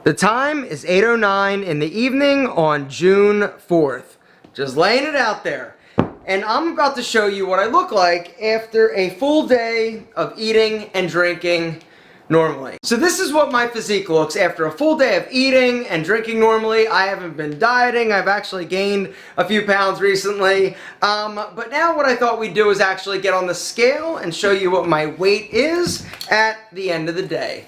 The time is 8:09 in the evening on June 4th. Just laying it out there. And I'm about to show you what I look like after a full day of eating and drinking normally. So this is what my physique looks after a full day of eating and drinking normally. I haven't been dieting. I've actually gained a few pounds recently. But now what I thought we'd do is actually get on the scale and show you what my weight is at the end of the day.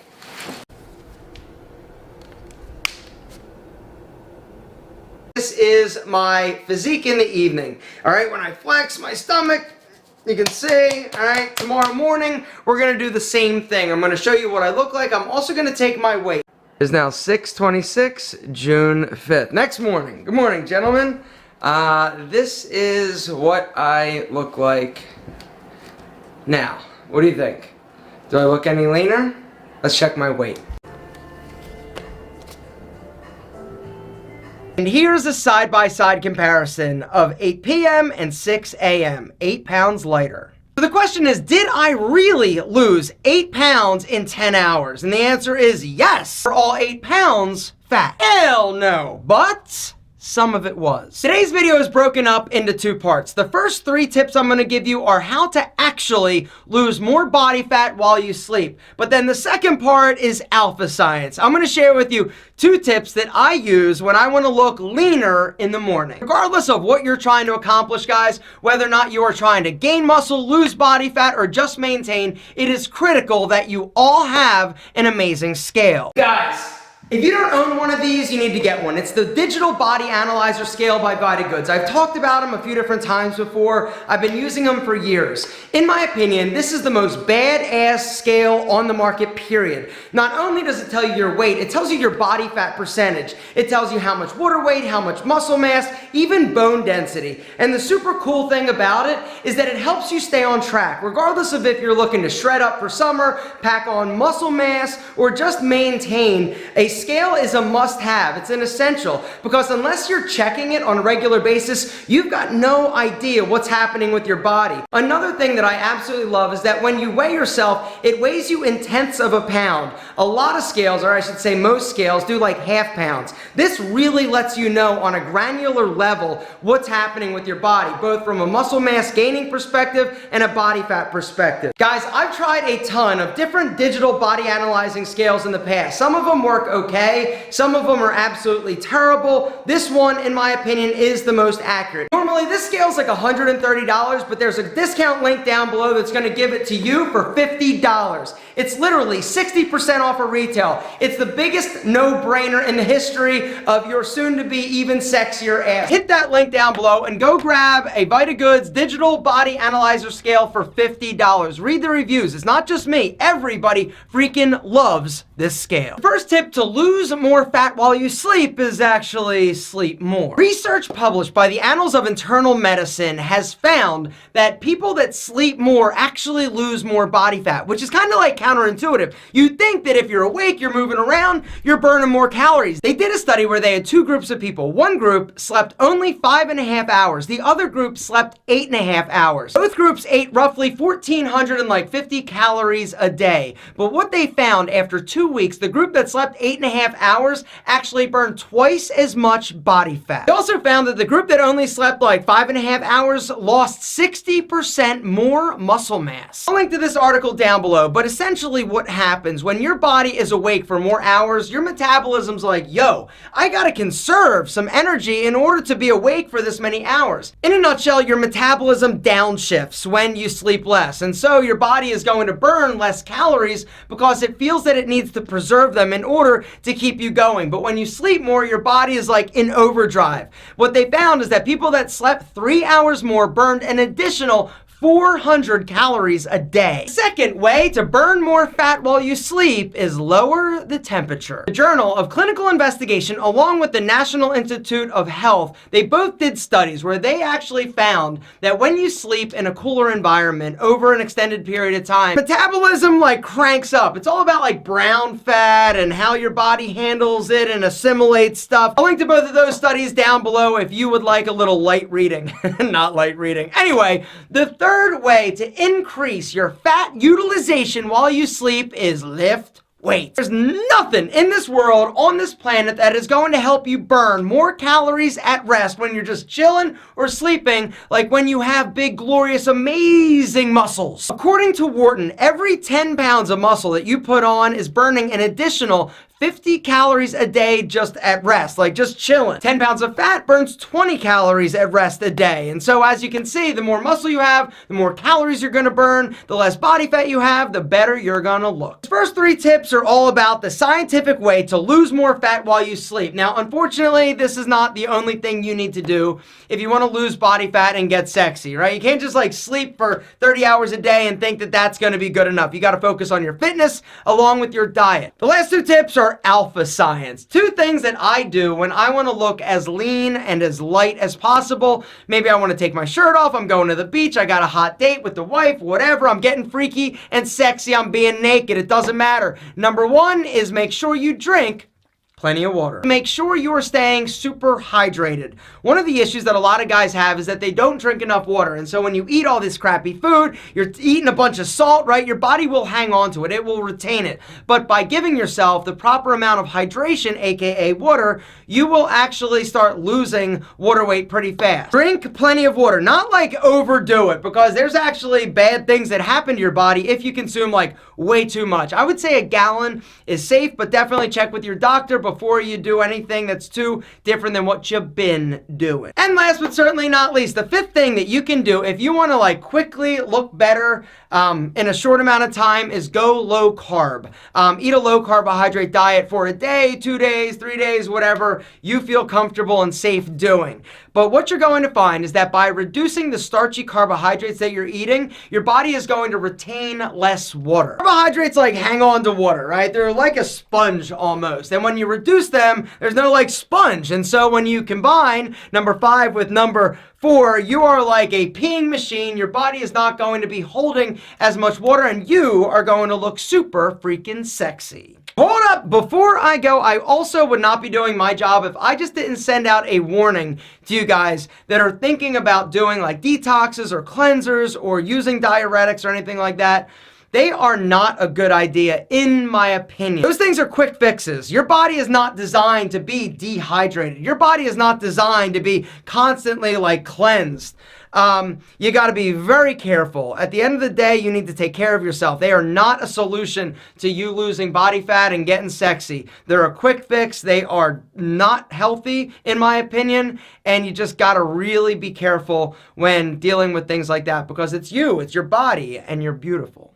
This is my physique in the evening. Alright, when I flex my stomach, you can see, alright, tomorrow morning, we're going to do the same thing. I'm going to show you what I look like. I'm also going to take my weight. It's now 6:26, June 5th. Next morning. Good morning, gentlemen. This is what I look like now. What do you think? Do I look any leaner? Let's check my weight. And here's a side-by-side comparison of 8 p.m. and 6 a.m. 8 pounds lighter. So the question is, did I really lose 8 pounds in 10 hours? And the answer is yes. For all 8 pounds, fat. Hell no. But some of it was. Today's video is broken up into 2 parts. The first 3 tips I'm going to give you are how to actually lose more body fat while you sleep. But then the second part is alpha science. I'm going to share with you 2 tips that I use when I want to look leaner in the morning. Regardless of what you're trying to accomplish, guys, whether or not you are trying to gain muscle, lose body fat, or just maintain, it is critical that you all have an amazing scale. Guys, if you don't own one of these, you need to get one. It's the Digital Body Analyzer Scale by VitaGoods. I've talked about them a few different times before. I've been using them for years. In my opinion, this is the most badass scale on the market, period. Not only does it tell you your weight, it tells you your body fat percentage. It tells you how much water weight, how much muscle mass, even bone density. And the super cool thing about it is that it helps you stay on track, regardless of if you're looking to shred up for summer, pack on muscle mass, or just maintain. A scale is a must-have. It's an essential, because unless you're checking it on a regular basis, you've got no idea what's happening with your body. Another thing that I absolutely love is that when you weigh yourself, it weighs you in tenths of a pound. A lot of scales, or I should say most scales, do like half pounds. This really lets you know on a granular level what's happening with your body, both from a muscle mass gaining perspective and a body fat perspective. Guys, I've tried a ton of different digital body analyzing scales in the past. Some of them work okay, some of them are absolutely terrible. This one, in my opinion, is the most accurate. Normally, this scale is like $130, but there's a discount link down below that's going to give it to you for $50. It's literally 60% off of retail. It's the biggest no-brainer in the history of your soon-to-be even sexier ass. Hit that link down below and go grab a VitaGoods Digital Body Analyzer Scale for $50. Read the reviews. It's not just me. Everybody freaking loves this scale. First tip to lose more fat while you sleep is actually sleep more. Research published by the Annals of Internal Medicine has found that people that sleep more actually lose more body fat, which is kind of like counterintuitive. You'd think that if you're awake, you're moving around, you're burning more calories. They did a study where they had 2 groups of people. One group slept only 5.5 hours. The other group slept 8.5 hours. Both groups ate roughly 1,450 calories a day. But what they found after 2 weeks, the group that slept 8.5 hours actually burned twice as much body fat. They also found that the group that only slept like 5.5 hours lost 60% more muscle mass. I'll link to this article down below, but essentially what happens when your body is awake for more hours, your metabolism's like, yo, I gotta conserve some energy in order to be awake for this many hours. In a nutshell, your metabolism downshifts when you sleep less, and so your body is going to burn less calories because it feels that it needs to preserve them in order to keep you going. But when you sleep more, your body is like in overdrive. What they found is that people that slept 3 hours more burned an additional 400 calories a day. The second way to burn more fat while you sleep is lower the temperature. The Journal of Clinical Investigation, along with the National Institute of Health, they both did studies where they actually found that when you sleep in a cooler environment over an extended period of time, metabolism like cranks up. It's all about like brown fat and how your body handles it and assimilates stuff. I'll link to both of those studies down below if you would like a little light reading. Not light reading. Anyway, the third way to increase your fat utilization while you sleep is lift weight. There's nothing in this world, on this planet, that is going to help you burn more calories at rest when you're just chilling or sleeping, like when you have big, glorious, amazing muscles. According to Wharton, every 10 pounds of muscle that you put on is burning an additional 50 calories a day just at rest, like just chilling. 10 pounds of fat burns 20 calories at rest a day. And so as you can see, the more muscle you have, the more calories you're gonna burn, the less body fat you have, the better you're gonna look. The first 3 tips are all about the scientific way to lose more fat while you sleep. Now, unfortunately, this is not the only thing you need to do if you wanna lose body fat and get sexy, right? You can't just like sleep for 30 hours a day and think that that's gonna be good enough. You gotta focus on your fitness along with your diet. The last 2 tips are alpha science. 2 things that I do when I want to look as lean and as light as possible. Maybe I want to take my shirt off, I'm going to the beach, I got a hot date with the wife, whatever, I'm getting freaky and sexy, I'm being naked, it doesn't matter. Number 1 is make sure you drink plenty of water. Make sure you're staying super hydrated. One of the issues that a lot of guys have is that they don't drink enough water. And so when you eat all this crappy food, you're eating a bunch of salt, right? Your body will hang on to it. It will retain it. But by giving yourself the proper amount of hydration, aka water, you will actually start losing water weight pretty fast. Drink plenty of water, not like overdo it, because there's actually bad things that happen to your body if you consume like way too much. I would say a gallon is safe, but definitely check with your doctor before you do anything that's too different than what you've been doing. And last but certainly not least, the 5th thing that you can do if you want to like quickly look better in a short amount of time is go low carb. Eat a low carbohydrate diet for a day, 2 days, 3 days, whatever you feel comfortable and safe doing. But what you're going to find is that by reducing the starchy carbohydrates that you're eating, your body is going to retain less water. Carbohydrates like hang on to water, right? They're like a sponge almost. And when you reduce them, there's no like sponge. And so when you combine number 5 with number 4, you are like a peeing machine. Your body is not going to be holding as much water and you are going to look super freaking sexy. Hold up, before I go, I also would not be doing my job if I just didn't send out a warning to you guys that are thinking about doing like detoxes or cleansers or using diuretics or anything like that. They are not a good idea, in my opinion. Those things are quick fixes. Your body is not designed to be dehydrated. Your body is not designed to be constantly like cleansed. You got to be very careful. At the end of the day, you need to take care of yourself. They are not a solution to you losing body fat and getting sexy. They're a quick fix. They are not healthy, in my opinion, and you just got to really be careful when dealing with things like that because it's you, it's your body, and you're beautiful.